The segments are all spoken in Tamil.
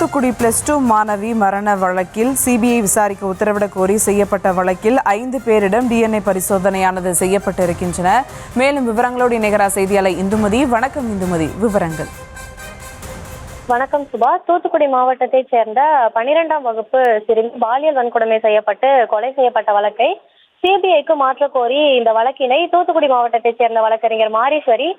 தூத்துக்குடி +2 மாணவி மரண வழக்கில் சிபிஐ விசாரிக்க உத்தரவிடக் கோரி செய்யப்பட்ட வழக்கில் 5 பேரிடம் DNA பரிசோதனையானது செய்யப்பட்டிருக்கின்றன. மேலும் விவரங்களோடு இணைகிறார் செய்தியாளர் இந்துமதி. வணக்கம் இந்துமதி, விவரங்கள். வணக்கம் சுபா. தூத்துக்குடி மாவட்டத்தைச் சேர்ந்த 12ஆம் வகுப்பு சிறுமி பாலியல் வன்கொடுமை செய்யப்பட்டு கொலை செய்யப்பட்ட வழக்கை சிபிஐக்கு மாற்ற கோரி இந்த வழக்கினை தூத்துக்குடி மாவட்டத்தைச் சேர்ந்த வழக்கறிஞர் மாரீஸ்வரி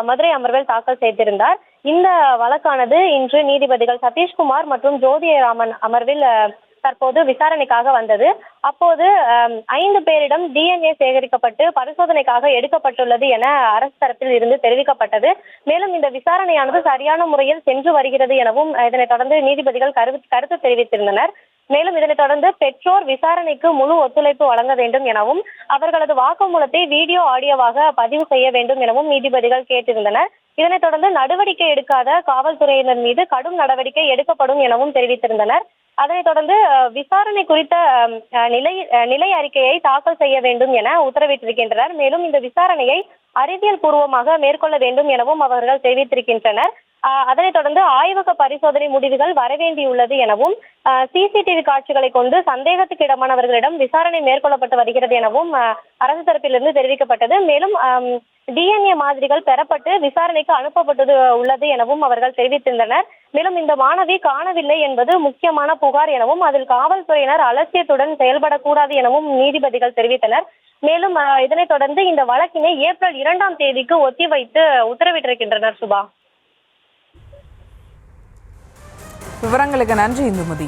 மதுரை அமர்வில் தாக்கல் செய்திருந்தார். இந்த வழக்கானது இன்று நீதிபதிகள் சதீஷ்குமார் மற்றும் ஜோதிராமன் அமர்வில் தற்போது விசாரணைக்காக வந்தது. அப்போது 5 பேரிடம் DNA சேகரிக்கப்பட்டு பரிசோதனைக்காக எடுக்கப்பட்டுள்ளது என அரசு தரப்பில் இருந்து தெரிவிக்கப்பட்டது. மேலும் இந்த விசாரணையானது சரியான முறையில் சென்று வருகிறது எனவும் இதனைத் தொடர்ந்து நீதிபதிகள் கருத்து தெரிவித்திருந்தனர். மேலும் இதனைத் தொடர்ந்து பெற்றோர் விசாரணைக்கு முழு ஒத்துழைப்பு வழங்க வேண்டும் எனவும் அவர்களது வாக்குமூலத்தை வீடியோ ஆடியோவாக பதிவு செய்ய வேண்டும் எனவும் நீதிபதிகள் கேட்டிருந்தனர். இதனைத் தொடர்ந்து நடவடிக்கை எடுக்காத காவல்துறையினர் மீது கடும் நடவடிக்கை எடுக்கப்படும் எனவும் தெரிவித்திருந்தனர். அதனைத் தொடர்ந்து விசாரணை குறித்த நிலை அறிக்கையை தாக்கல் செய்ய வேண்டும் என உத்தரவிட்டிருக்கின்றனர். மேலும் இந்த விசாரணையை அறிவியல் பூர்வமாக மேற்கொள்ள வேண்டும் எனவும் அவர்கள் தெரிவித்திருக்கின்றனர். அதனைத் தொடர்ந்து ஆய்வக பரிசோதனை முடிவுகள் வரவேண்டியுள்ளது எனவும் சிசிடிவி காட்சிகளை கொண்டு சந்தேகத்துக்கு இடமானவர்களிடம் விசாரணை மேற்கொள்ளப்பட்டு வருகிறது எனவும் அரசு தரப்பிலிருந்து தெரிவிக்கப்பட்டது. மேலும் DNA மாதிரிகள் பெறப்பட்டு விசாரணைக்கு அனுப்பப்பட்டது உள்ளது எனவும் அவர்கள் தெரிவித்திருந்தனர். மேலும் இந்த மாணவி காணவில்லை என்பது முக்கியமான புகார் எனவும் அதில் காவல்துறையினர் அலட்சியத்துடன் செயல்படக்கூடாது எனவும் நீதிபதிகள் தெரிவித்தனர். மேலும் இதனைத் தொடர்ந்து இந்த வழக்கினை ஏப்ரல் 2ஆம் தேதிக்கு ஒத்திவைத்து உத்தரவிட்டிருக்கின்றனர். சுபா, விவரங்களுக்கு நன்றி இந்துமதி.